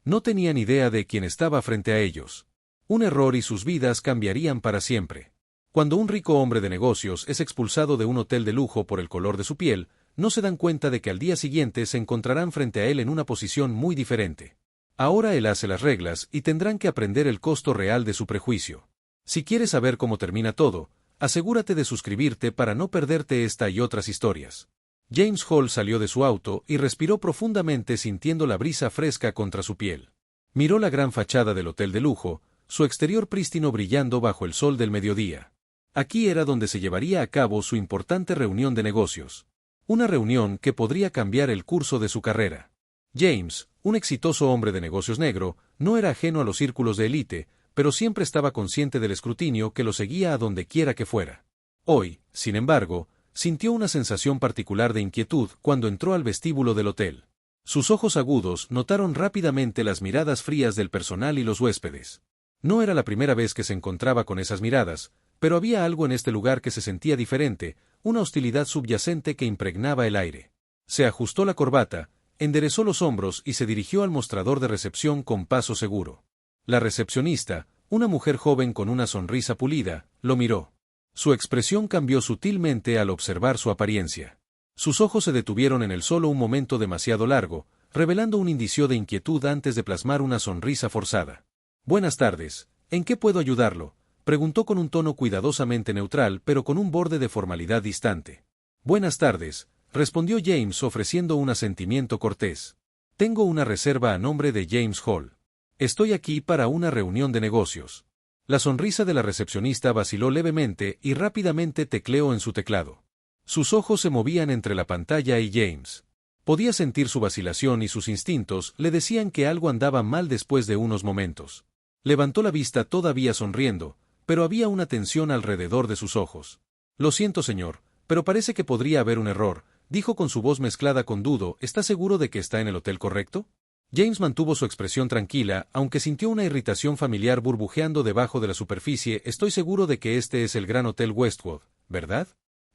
No tenían idea de quién estaba frente a ellos. Un error y sus vidas cambiarían para siempre. Cuando un rico hombre de negocios es expulsado de un hotel de lujo por el color de su piel, no se dan cuenta de que al día siguiente se encontrarán frente a él en una posición muy diferente. Ahora él hace las reglas y tendrán que aprender el costo real de su prejuicio. Si quieres saber cómo termina todo, asegúrate de suscribirte para no perderte esta y otras historias. James Hall salió de su auto y respiró profundamente sintiendo la brisa fresca contra su piel. Miró la gran fachada del hotel de lujo, su exterior prístino brillando bajo el sol del mediodía. Aquí era donde se llevaría a cabo su importante reunión de negocios. Una reunión que podría cambiar el curso de su carrera. James, un exitoso hombre de negocios negro, no era ajeno a los círculos de élite, pero siempre estaba consciente del escrutinio que lo seguía a donde quiera que fuera. Hoy, sin embargo, sintió una sensación particular de inquietud cuando entró al vestíbulo del hotel. Sus ojos agudos notaron rápidamente las miradas frías del personal y los huéspedes. No era la primera vez que se encontraba con esas miradas, pero había algo en este lugar que se sentía diferente, una hostilidad subyacente que impregnaba el aire. Se ajustó la corbata, enderezó los hombros y se dirigió al mostrador de recepción con paso seguro. La recepcionista, una mujer joven con una sonrisa pulida, lo miró. Su expresión cambió sutilmente al observar su apariencia. Sus ojos se detuvieron en él solo un momento demasiado largo, revelando un indicio de inquietud antes de plasmar una sonrisa forzada. «Buenas tardes, ¿en qué puedo ayudarlo?», preguntó con un tono cuidadosamente neutral pero con un borde de formalidad distante. «Buenas tardes», respondió James ofreciendo un asentimiento cortés. «Tengo una reserva a nombre de James Hall. Estoy aquí para una reunión de negocios». La sonrisa de la recepcionista vaciló levemente y rápidamente tecleó en su teclado. Sus ojos se movían entre la pantalla y James. Podía sentir su vacilación y sus instintos le decían que algo andaba mal después de unos momentos. Levantó la vista todavía sonriendo, pero había una tensión alrededor de sus ojos. «Lo siento, señor, pero parece que podría haber un error», dijo con su voz mezclada con dudo. «¿Está seguro de que está en el hotel correcto?». James mantuvo su expresión tranquila, aunque sintió una irritación familiar burbujeando debajo de la superficie. «Estoy seguro de que este es el Gran Hotel Westwood, ¿verdad?»,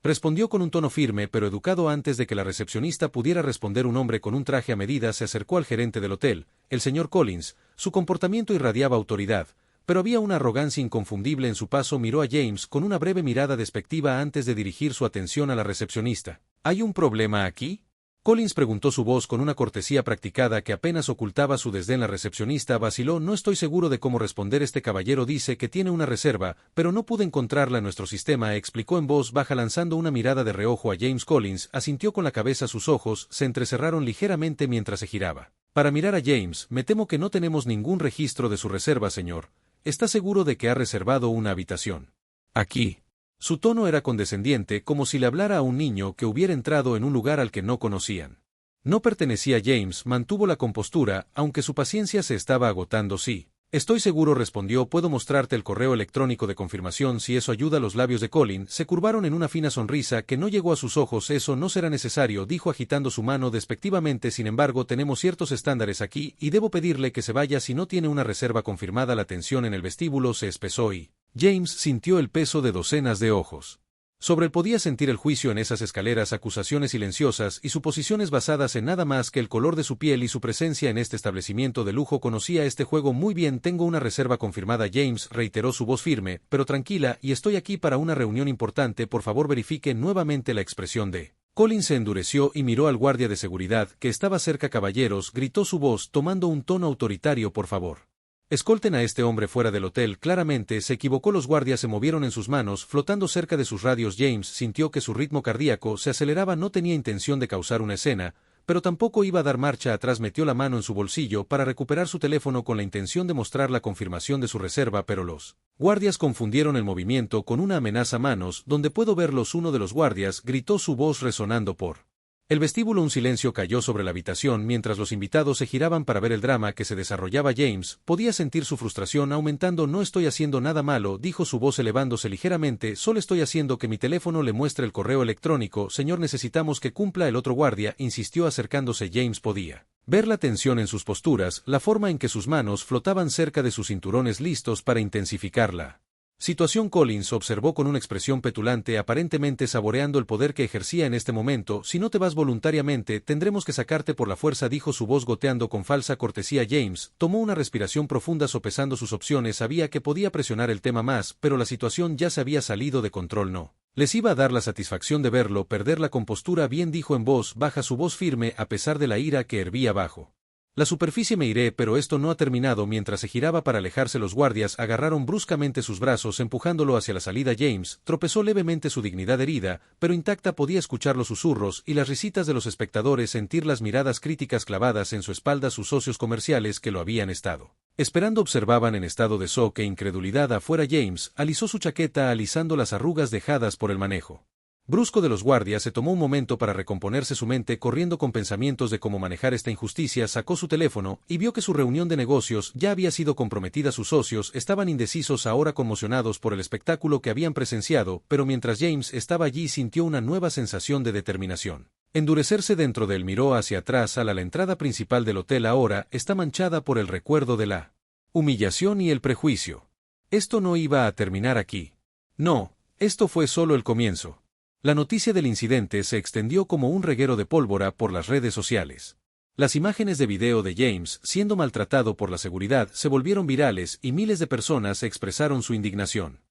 respondió con un tono firme pero educado. Antes de que la recepcionista pudiera responder, un hombre con un traje a medida se acercó al gerente del hotel, el señor Collins. Su comportamiento irradiaba autoridad, pero había una arrogancia inconfundible en su paso. Miró a James con una breve mirada despectiva antes de dirigir su atención a la recepcionista. «¿Hay un problema aquí?», Collins preguntó, su voz con una cortesía practicada que apenas ocultaba su desdén. La recepcionista vaciló. «No estoy seguro de cómo responder. Este caballero dice que tiene una reserva, pero no pude encontrarla en nuestro sistema», explicó en voz baja lanzando una mirada de reojo a James. Collins asintió con la cabeza. Sus ojos se entrecerraron ligeramente mientras se giraba para mirar a James. «Me temo que no tenemos ningún registro de su reserva, señor. ¿Está seguro de que ha reservado una habitación aquí?». Su tono era condescendiente, como si le hablara a un niño que hubiera entrado en un lugar al que no conocían. No pertenecía. James mantuvo la compostura, aunque su paciencia se estaba agotando. «Sí, estoy seguro», respondió. «Puedo mostrarte el correo electrónico de confirmación si eso ayuda». Los labios de Colin se curvaron en una fina sonrisa que no llegó a sus ojos. «Eso no será necesario», dijo agitando su mano despectivamente. «Sin embargo, tenemos ciertos estándares aquí y debo pedirle que se vaya si no tiene una reserva confirmada». La tensión en el vestíbulo se espesó y James sintió el peso de docenas de ojos. Sobre él podía sentir el juicio en esas escaleras, acusaciones silenciosas y suposiciones basadas en nada más que el color de su piel y su presencia en este establecimiento de lujo. Conocía este juego muy bien. «Tengo una reserva confirmada», James reiteró, su voz firme pero tranquila, «y estoy aquí para una reunión importante. Por favor, verifique nuevamente». La expresión de Collins se endureció y miró al guardia de seguridad que estaba cerca. «Caballeros», gritó su voz tomando un tono autoritario, «por favor, escolten a este hombre fuera del hotel». Claramente se equivocó. Los guardias se movieron en sus manos, flotando cerca de sus radios. James sintió que su ritmo cardíaco se aceleraba. No tenía intención de causar una escena, pero tampoco iba a dar marcha atrás. Metió la mano en su bolsillo para recuperar su teléfono con la intención de mostrar la confirmación de su reserva, pero los guardias confundieron el movimiento con una amenaza. «Manos, ¿dónde puedo verlos?». Uno de los guardias gritó, su voz resonando por el vestíbulo. Un silencio cayó sobre la habitación mientras los invitados se giraban para ver el drama que se desarrollaba. James podía sentir su frustración aumentando. «No estoy haciendo nada malo», dijo, su voz elevándose ligeramente. «Solo estoy haciendo que mi teléfono le muestre el correo electrónico». «Señor, necesitamos que cumpla». El otro guardia insistió acercándose. James podía ver la tensión en sus posturas, la forma en que sus manos flotaban cerca de sus cinturones listos para intensificarla Situación. Collins observó con una expresión petulante, aparentemente saboreando el poder que ejercía en este momento. Si no te vas voluntariamente, tendremos que sacarte por la fuerza, dijo su voz goteando con falsa cortesía. James tomó una respiración profunda, sopesando sus opciones. Sabía que podía presionar el tema más, pero la situación ya se había salido de control. No les iba a dar la satisfacción de verlo perder la compostura. Bien, dijo en voz baja, su voz firme a pesar de la ira que hervía abajo. La superficie. Me iré, pero esto no ha terminado. Mientras se giraba para alejarse, los guardias agarraron bruscamente sus brazos, empujándolo hacia la salida. James tropezó levemente, su dignidad herida, pero intacta. Podía escuchar los susurros y las risitas de los espectadores, sentir las miradas críticas clavadas en su espalda. Sus socios comerciales, que lo habían estado esperando, observaban en estado de shock e incredulidad. Afuera, James alisó su chaqueta, alisando las arrugas dejadas por el manejo brusco de los guardias. Se tomó un momento para recomponerse su mente, corriendo con pensamientos de cómo manejar esta injusticia. Sacó su teléfono y vio que su reunión de negocios ya había sido comprometida. Sus socios estaban indecisos, ahora conmocionados por el espectáculo que habían presenciado, pero mientras James estaba allí sintió una nueva sensación de determinación endurecerse dentro de él. Miró hacia atrás a la entrada principal del hotel. Ahora está manchada por el recuerdo de la humillación y el prejuicio. Esto no iba a terminar aquí. No, esto fue solo el comienzo. La noticia del incidente se extendió como un reguero de pólvora por las redes sociales. Las imágenes de video de James siendo maltratado por la seguridad se volvieron virales y miles de personas expresaron su indignación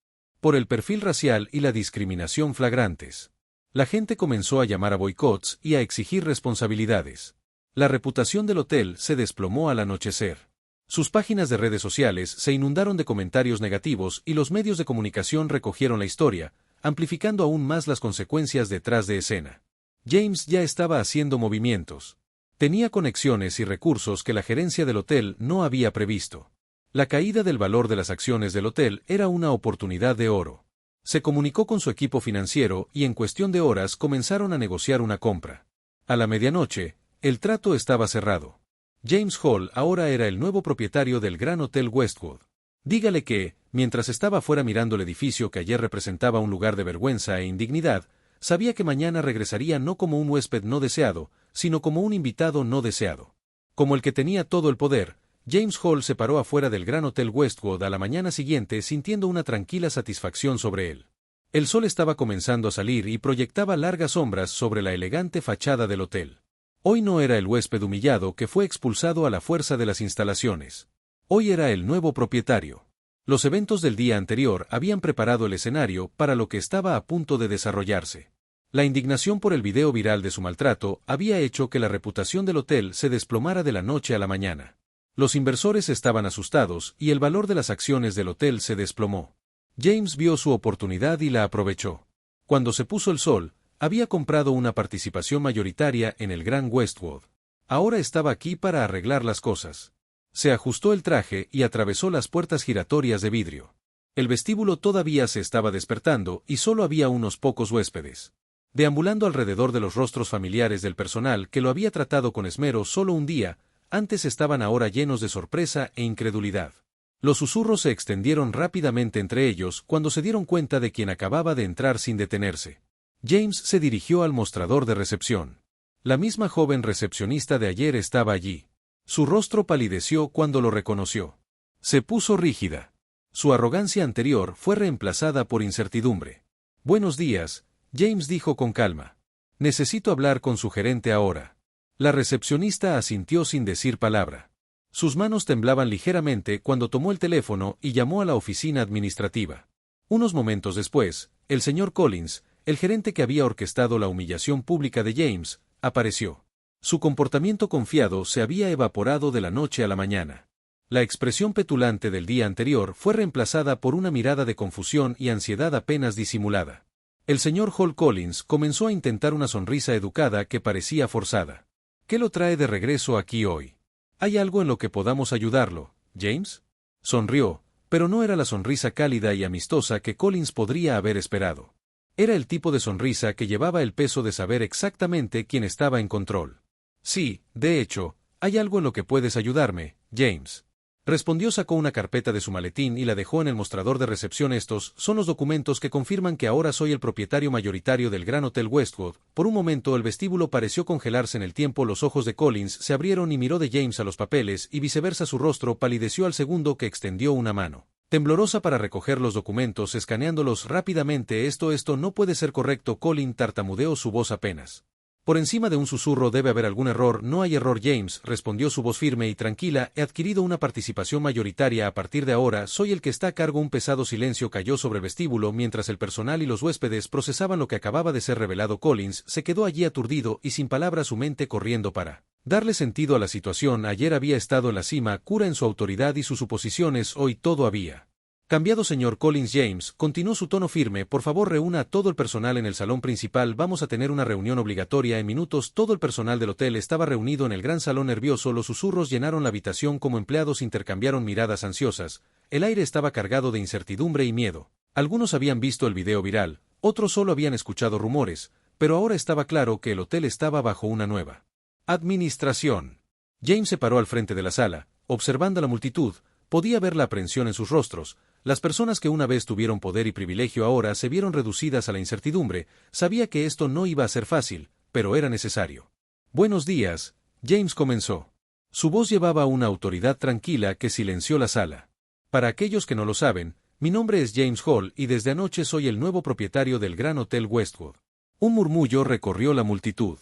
por el perfil racial y la discriminación flagrantes. La gente comenzó a llamar a boicots y a exigir responsabilidades. La reputación del hotel se desplomó al anochecer. Sus páginas de redes sociales se inundaron de comentarios negativos y los medios de comunicación recogieron la historia, amplificando aún más las consecuencias detrás de escena. James ya estaba haciendo movimientos. Tenía conexiones y recursos que la gerencia del hotel no había previsto. La caída del valor de las acciones del hotel era una oportunidad de oro. Se comunicó con su equipo financiero y en cuestión de horas comenzaron a negociar una compra. A la medianoche, el trato estaba cerrado. James Hall ahora era el nuevo propietario del Gran Hotel Westwood. Dígale que, mientras estaba fuera mirando el edificio que ayer representaba un lugar de vergüenza e indignidad, sabía que mañana regresaría no como un huésped no deseado, sino como un invitado no deseado. Como el que tenía todo el poder, James Hall se paró afuera del Gran Hotel Westwood a la mañana siguiente sintiendo una tranquila satisfacción sobre él. El sol estaba comenzando a salir y proyectaba largas sombras sobre la elegante fachada del hotel. Hoy no era el huésped humillado que fue expulsado a la fuerza de las instalaciones. Hoy era el nuevo propietario. Los eventos del día anterior habían preparado el escenario para lo que estaba a punto de desarrollarse. La indignación por el video viral de su maltrato había hecho que la reputación del hotel se desplomara de la noche a la mañana. Los inversores estaban asustados y el valor de las acciones del hotel se desplomó. James vio su oportunidad y la aprovechó. Cuando se puso el sol, había comprado una participación mayoritaria en el Gran Westwood. Ahora estaba aquí para arreglar las cosas. Se ajustó el traje y atravesó las puertas giratorias de vidrio. El vestíbulo todavía se estaba despertando y solo había unos pocos huéspedes. Deambulando alrededor de los rostros familiares del personal que lo había tratado con esmero solo un día, antes estaban ahora llenos de sorpresa e incredulidad. Los susurros se extendieron rápidamente entre ellos cuando se dieron cuenta de quien acababa de entrar sin detenerse. James se dirigió al mostrador de recepción. La misma joven recepcionista de ayer estaba allí. Su rostro palideció cuando lo reconoció. Se puso rígida. Su arrogancia anterior fue reemplazada por incertidumbre. «Buenos días», James dijo con calma. «Necesito hablar con su gerente ahora». La recepcionista asintió sin decir palabra. Sus manos temblaban ligeramente cuando tomó el teléfono y llamó a la oficina administrativa. Unos momentos después, el señor Collins, el gerente que había orquestado la humillación pública de James, apareció. Su comportamiento confiado se había evaporado de la noche a la mañana. La expresión petulante del día anterior fue reemplazada por una mirada de confusión y ansiedad apenas disimulada. El señor Hall Collins comenzó a intentar una sonrisa educada que parecía forzada. «¿Qué lo trae de regreso aquí hoy? ¿Hay algo en lo que podamos ayudarlo, James?» Sonrió, pero no era la sonrisa cálida y amistosa que Collins podría haber esperado. Era el tipo de sonrisa que llevaba el peso de saber exactamente quién estaba en control. «Sí, de hecho, hay algo en lo que puedes ayudarme, James». Respondió. Sacó una carpeta de su maletín y la dejó en el mostrador de recepción. «Estos son los documentos que confirman que ahora soy el propietario mayoritario del Gran Hotel Westwood». Por un momento el vestíbulo pareció congelarse en el tiempo. Los ojos de Collins se abrieron y miró de James a los papeles y viceversa. Su rostro palideció al segundo que extendió una mano Temblorosa para recoger los documentos, escaneándolos rápidamente. Esto no puede ser correcto. Colin tartamudeó su voz apenas. Por encima de un susurro. Debe haber algún error. No hay error, James, respondió su voz firme y tranquila. He adquirido una participación mayoritaria a partir de ahora. Soy el que está a cargo. Un pesado silencio cayó sobre el vestíbulo mientras el personal y los huéspedes procesaban lo que acababa de ser revelado. Collins se quedó allí aturdido y sin palabras, su mente corriendo para darle sentido a la situación. Ayer había estado en la cima, cura en su autoridad y sus suposiciones. Hoy todo había cambiado. Señor Collins, James, continuó su tono firme, por favor reúna a todo el personal en el salón principal. Vamos a tener una reunión obligatoria en minutos. Todo el personal del hotel estaba reunido en el gran salón nervioso. Los susurros llenaron la habitación como empleados intercambiaron miradas ansiosas. El aire estaba cargado de incertidumbre y miedo. Algunos habían visto el video viral, otros solo habían escuchado rumores, pero ahora estaba claro que el hotel estaba bajo una nueva administración. James se paró al frente de la sala, observando a la multitud. Podía ver la aprensión en sus rostros. Las personas que una vez tuvieron poder y privilegio ahora se vieron reducidas a la incertidumbre. Sabía que esto no iba a ser fácil, pero era necesario. Buenos días, James comenzó. Su voz llevaba una autoridad tranquila que silenció la sala. Para aquellos que no lo saben, mi nombre es James Hall y desde anoche soy el nuevo propietario del Gran Hotel Westwood. Un murmullo recorrió la multitud.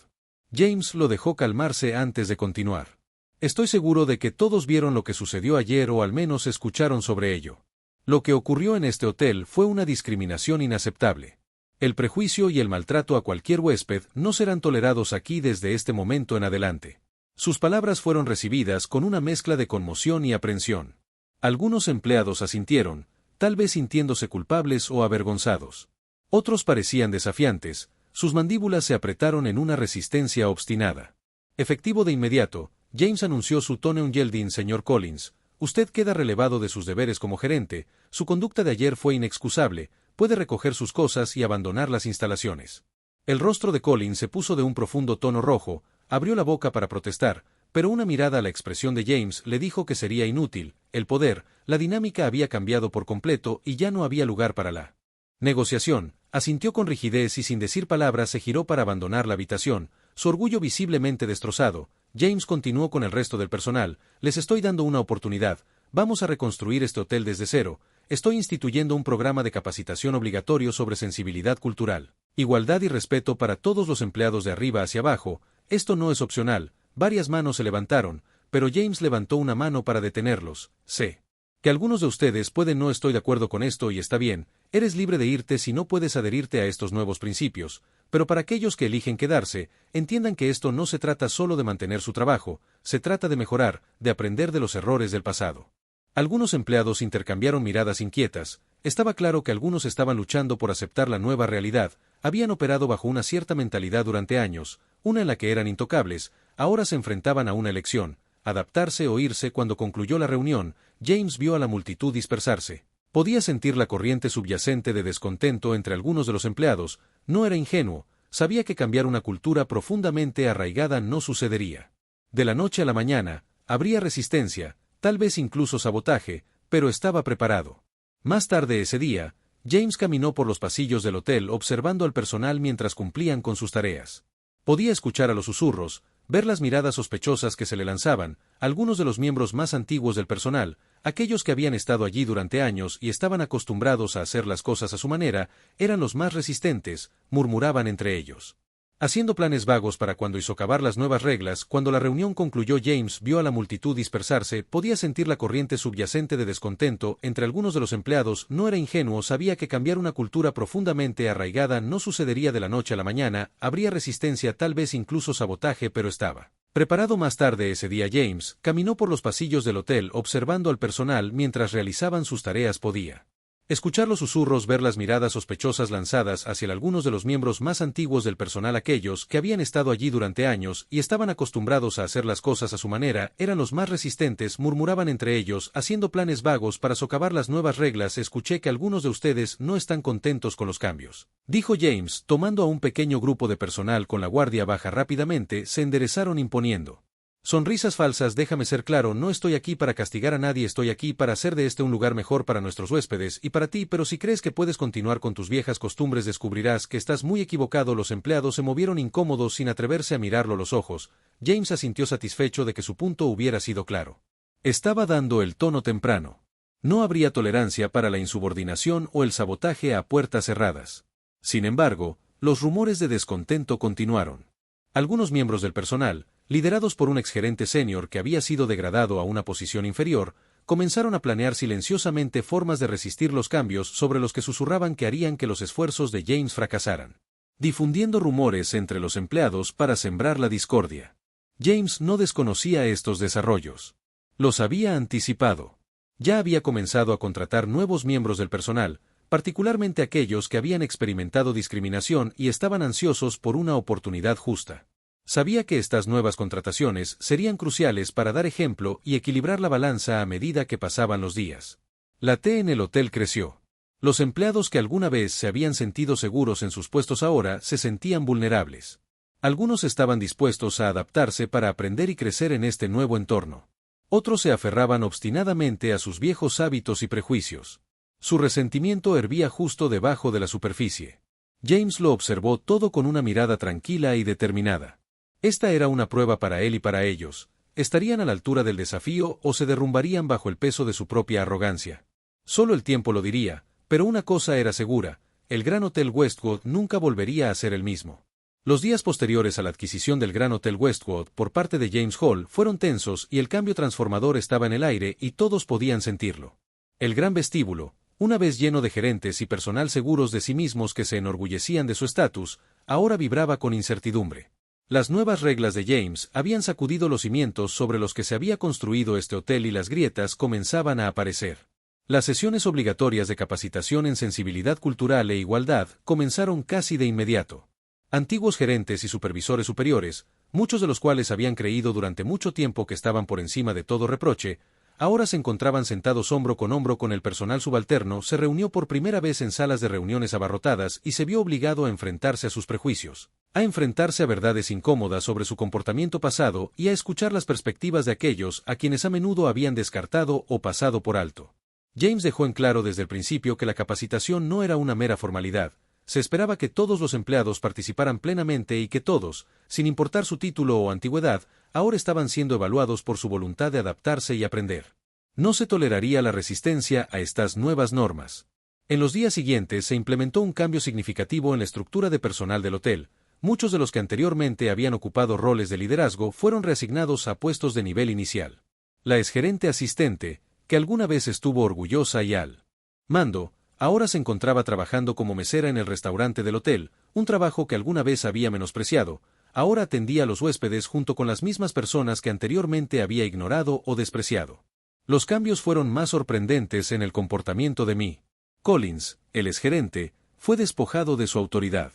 James lo dejó calmarse antes de continuar. Estoy seguro de que todos vieron lo que sucedió ayer o al menos escucharon sobre ello. Lo que ocurrió en este hotel fue una discriminación inaceptable. El prejuicio y el maltrato a cualquier huésped no serán tolerados aquí desde este momento en adelante. Sus palabras fueron recibidas con una mezcla de conmoción y aprensión. Algunos empleados asintieron, tal vez sintiéndose culpables o avergonzados. Otros parecían desafiantes, sus mandíbulas se apretaron en una resistencia obstinada. Efectivo de inmediato, James anunció su tono Yeldin. Señor Collins, usted queda relevado de sus deberes como gerente. Su conducta de ayer fue inexcusable. Puede recoger sus cosas y abandonar las instalaciones. El rostro de Collins se puso de un profundo tono rojo, abrió la boca para protestar, pero una mirada a la expresión de James le dijo que sería inútil. El poder, la dinámica había cambiado por completo y ya no había lugar para la negociación. Asintió con rigidez y sin decir palabras se giró para abandonar la habitación, su orgullo visiblemente destrozado. James continuó con el resto del personal. Les estoy dando una oportunidad. Vamos a reconstruir este hotel desde cero. Estoy instituyendo un programa de capacitación obligatorio sobre sensibilidad cultural, igualdad y respeto para todos los empleados de arriba hacia abajo. Esto no es opcional. Varias manos se levantaron, pero James levantó una mano para detenerlos. Sé que algunos de ustedes pueden no estoy de acuerdo con esto y está bien, eres libre de irte si no puedes adherirte a estos nuevos principios, pero para aquellos que eligen quedarse, entiendan que esto no se trata solo de mantener su trabajo, se trata de mejorar, de aprender de los errores del pasado. Algunos empleados intercambiaron miradas inquietas. Estaba claro que algunos estaban luchando por aceptar la nueva realidad, habían operado bajo una cierta mentalidad durante años, una en la que eran intocables, ahora se enfrentaban a una elección, adaptarse o irse. Cuando concluyó la reunión, James vio a la multitud dispersarse. Podía sentir la corriente subyacente de descontento entre algunos de los empleados. No era ingenuo, sabía que cambiar una cultura profundamente arraigada no sucedería de la noche a la mañana. Habría resistencia, tal vez incluso sabotaje, pero estaba preparado. Más tarde ese día, James caminó por los pasillos del hotel observando al personal mientras cumplían con sus tareas. Podía escuchar a los susurros, ver las miradas sospechosas que se le lanzaban. Algunos de los miembros más antiguos del personal, aquellos que habían estado allí durante años y estaban acostumbrados a hacer las cosas a su manera, eran los más resistentes, murmuraban entre ellos, haciendo planes vagos para cuando y socavar las nuevas reglas. Cuando la reunión concluyó, James vio a la multitud dispersarse. Podía sentir la corriente subyacente de descontento entre algunos de los empleados. No era ingenuo, sabía que cambiar una cultura profundamente arraigada no sucedería de la noche a la mañana, habría resistencia, tal vez incluso sabotaje, pero estaba preparado. Más tarde ese día, James caminó por los pasillos del hotel observando al personal mientras realizaban sus tareas. Podía escuchar los susurros, ver las miradas sospechosas lanzadas hacia algunos de los miembros más antiguos del personal. Aquellos que habían estado allí durante años y estaban acostumbrados a hacer las cosas a su manera, eran los más resistentes, murmuraban entre ellos, haciendo planes vagos para socavar las nuevas reglas. Escuché que algunos de ustedes no están contentos con los cambios, dijo James, tomando a un pequeño grupo de personal con la guardia baja. Rápidamente se enderezaron imponiendo sonrisas falsas. Déjame ser claro, no estoy aquí para castigar a nadie, estoy aquí para hacer de este un lugar mejor para nuestros huéspedes y para ti, pero si crees que puedes continuar con tus viejas costumbres descubrirás que estás muy equivocado. Los empleados se movieron incómodos sin atreverse a mirarlo a los ojos. James asintió satisfecho de que su punto hubiera sido claro. Estaba dando el tono temprano. No habría tolerancia para la insubordinación o el sabotaje a puertas cerradas. Sin embargo, los rumores de descontento continuaron. Algunos miembros del personal, liderados por un exgerente senior que había sido degradado a una posición inferior, comenzaron a planear silenciosamente formas de resistir los cambios sobre los que susurraban que harían que los esfuerzos de James fracasaran, difundiendo rumores entre los empleados para sembrar la discordia. James no desconocía estos desarrollos. Los había anticipado. Ya había comenzado a contratar nuevos miembros del personal, particularmente aquellos que habían experimentado discriminación y estaban ansiosos por una oportunidad justa. Sabía que estas nuevas contrataciones serían cruciales para dar ejemplo y equilibrar la balanza a medida que pasaban los días. La T en el hotel creció. Los empleados que alguna vez se habían sentido seguros en sus puestos ahora se sentían vulnerables. Algunos estaban dispuestos a adaptarse para aprender y crecer en este nuevo entorno. Otros se aferraban obstinadamente a sus viejos hábitos y prejuicios. Su resentimiento hervía justo debajo de la superficie. James lo observó todo con una mirada tranquila y determinada. Esta era una prueba para él y para ellos. ¿Estarían a la altura del desafío o se derrumbarían bajo el peso de su propia arrogancia? Solo el tiempo lo diría, pero una cosa era segura, el Gran Hotel Westwood nunca volvería a ser el mismo. Los días posteriores a la adquisición del Gran Hotel Westwood por parte de James Hall fueron tensos y el cambio transformador estaba en el aire y todos podían sentirlo. El gran vestíbulo, una vez lleno de gerentes y personal seguros de sí mismos que se enorgullecían de su estatus, ahora vibraba con incertidumbre. Las nuevas reglas de James habían sacudido los cimientos sobre los que se había construido este hotel y las grietas comenzaban a aparecer. Las sesiones obligatorias de capacitación en sensibilidad cultural e igualdad comenzaron casi de inmediato. Antiguos gerentes y supervisores superiores, muchos de los cuales habían creído durante mucho tiempo que estaban por encima de todo reproche, ahora se encontraban sentados hombro con el personal subalterno, se reunió por primera vez en salas de reuniones abarrotadas y se vio obligado a enfrentarse a sus prejuicios, a enfrentarse a verdades incómodas sobre su comportamiento pasado y a escuchar las perspectivas de aquellos a quienes a menudo habían descartado o pasado por alto. James dejó en claro desde el principio que la capacitación no era una mera formalidad. Se esperaba que todos los empleados participaran plenamente y que todos, sin importar su título o antigüedad, ahora estaban siendo evaluados por su voluntad de adaptarse y aprender. No se toleraría la resistencia a estas nuevas normas. En los días siguientes se implementó un cambio significativo en la estructura de personal del hotel. Muchos de los que anteriormente habían ocupado roles de liderazgo fueron reasignados a puestos de nivel inicial. La exgerente asistente, que alguna vez estuvo orgullosa y al mando, ahora se encontraba trabajando como mesera en el restaurante del hotel, un trabajo que alguna vez había menospreciado. Ahora atendía a los huéspedes junto con las mismas personas que anteriormente había ignorado o despreciado. Los cambios fueron más sorprendentes en el comportamiento de Mí. Collins, el exgerente, fue despojado de su autoridad.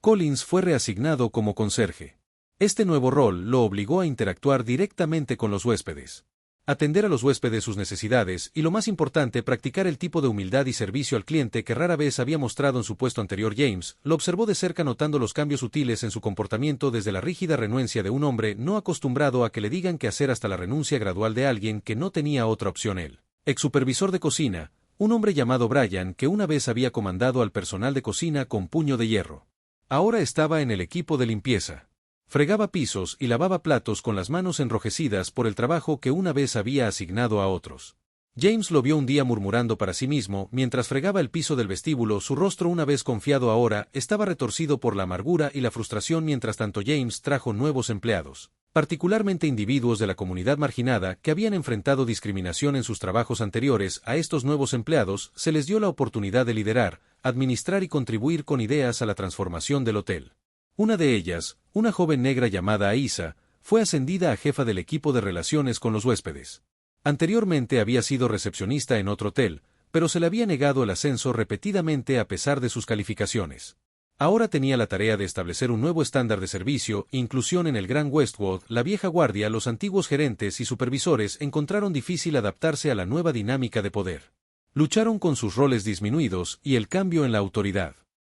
Collins fue reasignado como conserje. Este nuevo rol lo obligó a interactuar directamente con los huéspedes. Atender a los huéspedes sus necesidades y, lo más importante, practicar el tipo de humildad y servicio al cliente que rara vez había mostrado en su puesto anterior. James lo observó de cerca notando los cambios sutiles en su comportamiento desde la rígida renuencia de un hombre no acostumbrado a que le digan qué hacer hasta la renuncia gradual de alguien que no tenía otra opción. El ex supervisor de cocina, un hombre llamado Brian que una vez había comandado al personal de cocina con puño de hierro. Ahora estaba en el equipo de limpieza. Fregaba pisos y lavaba platos con las manos enrojecidas por el trabajo que una vez había asignado a otros. James lo vio un día murmurando para sí mismo mientras fregaba el piso del vestíbulo. Su rostro, una vez confiado ahora, estaba retorcido por la amargura y la frustración. Mientras tanto, James trajo nuevos empleados, particularmente individuos de la comunidad marginada que habían enfrentado discriminación en sus trabajos anteriores. A estos nuevos empleados se les dio la oportunidad de liderar, administrar y contribuir con ideas a la transformación del hotel. Una de ellas, una joven negra llamada Aisa, fue ascendida a jefa del equipo de relaciones con los huéspedes. Anteriormente había sido recepcionista en otro hotel, pero se le había negado el ascenso repetidamente a pesar de sus calificaciones. Ahora tenía la tarea de establecer un nuevo estándar de servicio e inclusión en el Gran Westwood. La vieja guardia, los antiguos gerentes y supervisores encontraron difícil adaptarse a la nueva dinámica de poder. Lucharon con sus roles disminuidos y el cambio en la autoridad.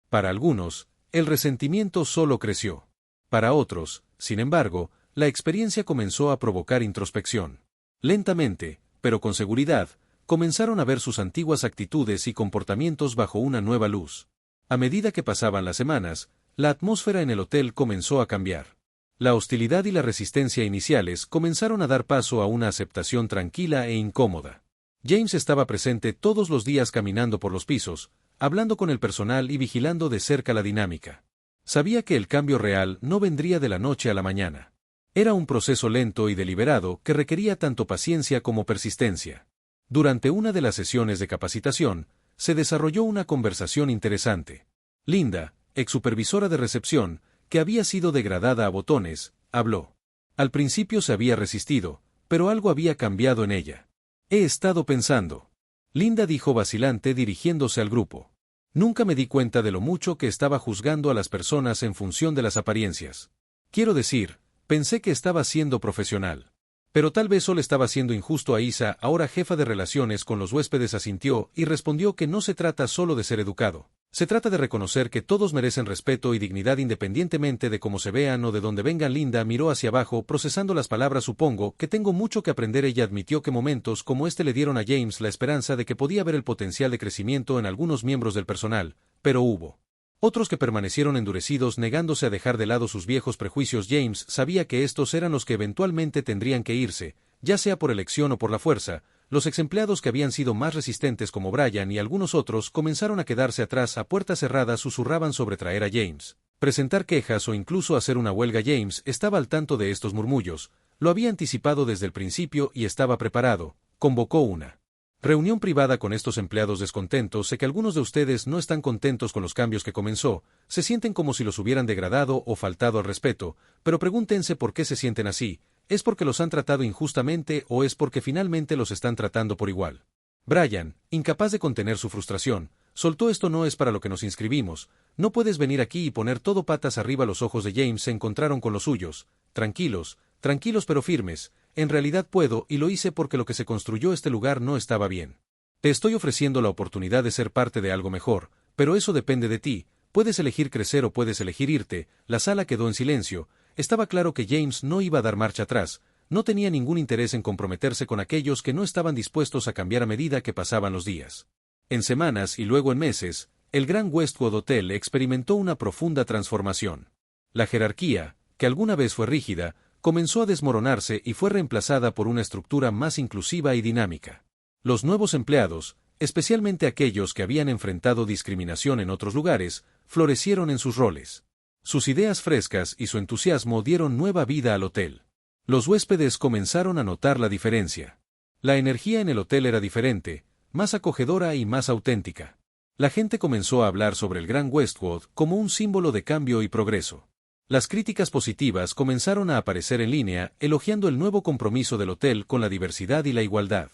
Para algunos, el resentimiento solo creció. Para otros, sin embargo, la experiencia comenzó a provocar introspección. Lentamente, pero con seguridad, comenzaron a ver sus antiguas actitudes y comportamientos bajo una nueva luz. A medida que pasaban las semanas, la atmósfera en el hotel comenzó a cambiar. La hostilidad y la resistencia iniciales comenzaron a dar paso a una aceptación tranquila e incómoda. James estaba presente todos los días caminando por los pisos, hablando con el personal y vigilando de cerca la dinámica. Sabía que el cambio real no vendría de la noche a la mañana. Era un proceso lento y deliberado que requería tanto paciencia como persistencia. Durante una de las sesiones de capacitación, se desarrolló una conversación interesante. Linda, ex supervisora de recepción, que había sido degradada a botones, habló. Al principio se había resistido, pero algo había cambiado en ella. He estado pensando. Linda dijo vacilante dirigiéndose al grupo. Nunca me di cuenta de lo mucho que estaba juzgando a las personas en función de las apariencias. Quiero decir, pensé que estaba siendo profesional. Pero tal vez solo estaba siendo injusto a Isa, ahora jefa de relaciones con los huéspedes, asintió y respondió que no se trata solo de ser educado. Se trata de reconocer que todos merecen respeto y dignidad independientemente de cómo se vean o de dónde vengan. Linda miró hacia abajo, procesando las palabras. Supongo que tengo mucho que aprender. Ella admitió que momentos como este le dieron a James la esperanza de que podía ver el potencial de crecimiento en algunos miembros del personal, pero hubo otros que permanecieron endurecidos, negándose a dejar de lado sus viejos prejuicios. James sabía que estos eran los que eventualmente tendrían que irse, ya sea por elección o por la fuerza. Los exempleados que habían sido más resistentes, como Brian y algunos otros, comenzaron a quedarse atrás. A puertas cerradas susurraban sobre traer a James, presentar quejas o incluso hacer una huelga. James estaba al tanto de estos murmullos, lo había anticipado desde el principio y estaba preparado. Convocó una reunión privada con estos empleados descontentos. Sé que algunos de ustedes no están contentos con los cambios que comenzó, se sienten como si los hubieran degradado o faltado al respeto, pero pregúntense por qué se sienten así. ¿Es porque los han tratado injustamente o es porque finalmente los están tratando por igual? Brian, incapaz de contener su frustración, soltó: esto no es para lo que nos inscribimos, no puedes venir aquí y poner todo patas arriba. Los ojos de James se encontraron con los suyos. Tranquilos, tranquilos pero firmes. En realidad puedo, y lo hice porque lo que se construyó este lugar no estaba bien. Te estoy ofreciendo la oportunidad de ser parte de algo mejor, pero eso depende de ti. Puedes elegir crecer o puedes elegir irte. La sala quedó en silencio. Estaba claro que James no iba a dar marcha atrás, no tenía ningún interés en comprometerse con aquellos que no estaban dispuestos a cambiar a medida que pasaban los días. En semanas y luego en meses, el Gran Westwood Hotel experimentó una profunda transformación. La jerarquía, que alguna vez fue rígida, comenzó a desmoronarse y fue reemplazada por una estructura más inclusiva y dinámica. Los nuevos empleados, especialmente aquellos que habían enfrentado discriminación en otros lugares, florecieron en sus roles. Sus ideas frescas y su entusiasmo dieron nueva vida al hotel. Los huéspedes comenzaron a notar la diferencia. La energía en el hotel era diferente, más acogedora y más auténtica. La gente comenzó a hablar sobre el Gran Westwood como un símbolo de cambio y progreso. Las críticas positivas comenzaron a aparecer en línea, elogiando el nuevo compromiso del hotel con la diversidad y la igualdad.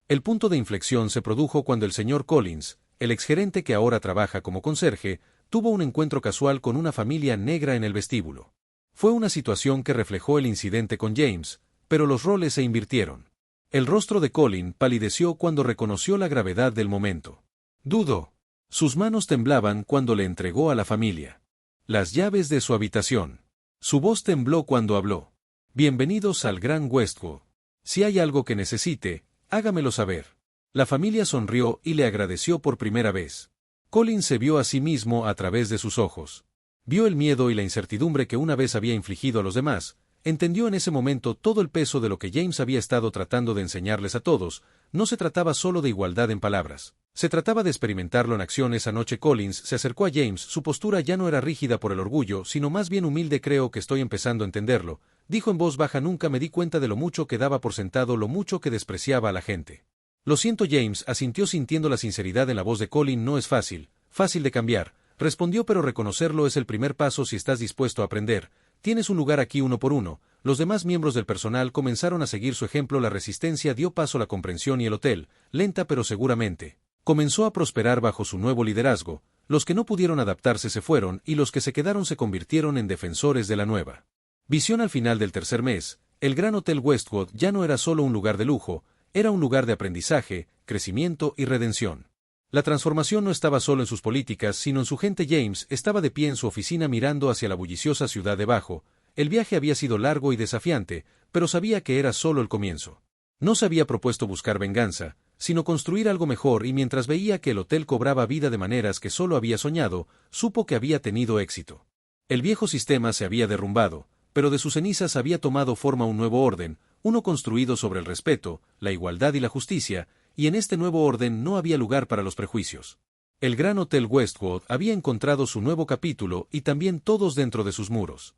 El punto de inflexión se produjo cuando el señor Collins, el exgerente que ahora trabaja como conserje, tuvo un encuentro casual con una familia negra en el vestíbulo. Fue una situación que reflejó el incidente con James, pero los roles se invirtieron. El rostro de Colin palideció cuando reconoció la gravedad del momento. Dudó. Sus manos temblaban cuando le entregó a la familia las llaves de su habitación. Su voz tembló cuando habló. Bienvenidos al Gran Westwood. Si hay algo que necesite, hágamelo saber. La familia sonrió y le agradeció por primera vez. Colin se vio a sí mismo a través de sus ojos. Vio el miedo y la incertidumbre que una vez había infligido a los demás. Entendió en ese momento todo el peso de lo que James había estado tratando de enseñarles a todos. No se trataba solo de igualdad en palabras. Se trataba de experimentarlo en acción. Esa noche Collins se acercó a James. Su postura ya no era rígida por el orgullo, sino más bien humilde. Creo que estoy empezando a entenderlo, dijo en voz baja. Nunca me di cuenta de lo mucho que daba por sentado, lo mucho que despreciaba a la gente. Lo siento. James asintió sintiendo la sinceridad en la voz de Colin. No es fácil de cambiar, respondió, pero reconocerlo es el primer paso si estás dispuesto a aprender. Tienes un lugar aquí uno por uno. Los demás miembros del personal comenzaron a seguir su ejemplo. La resistencia dio paso a la comprensión y el hotel, lenta pero seguramente, comenzó a prosperar bajo su nuevo liderazgo. Los que no pudieron adaptarse se fueron y los que se quedaron se convirtieron en defensores de la nueva visión. Al final del tercer mes, el Gran Hotel Westwood ya no era solo un lugar de lujo, era un lugar de aprendizaje, crecimiento y redención. La transformación no estaba solo en sus políticas, sino en su gente. James estaba de pie en su oficina mirando hacia la bulliciosa ciudad debajo. El viaje había sido largo y desafiante, pero sabía que era solo el comienzo. No se había propuesto buscar venganza, sino construir algo mejor, y mientras veía que el hotel cobraba vida de maneras que solo había soñado, supo que había tenido éxito. El viejo sistema se había derrumbado, pero de sus cenizas había tomado forma un nuevo orden, uno construido sobre el respeto, la igualdad y la justicia, y en este nuevo orden no había lugar para los prejuicios. El Gran Hotel Westwood había encontrado su nuevo capítulo y también todos dentro de sus muros.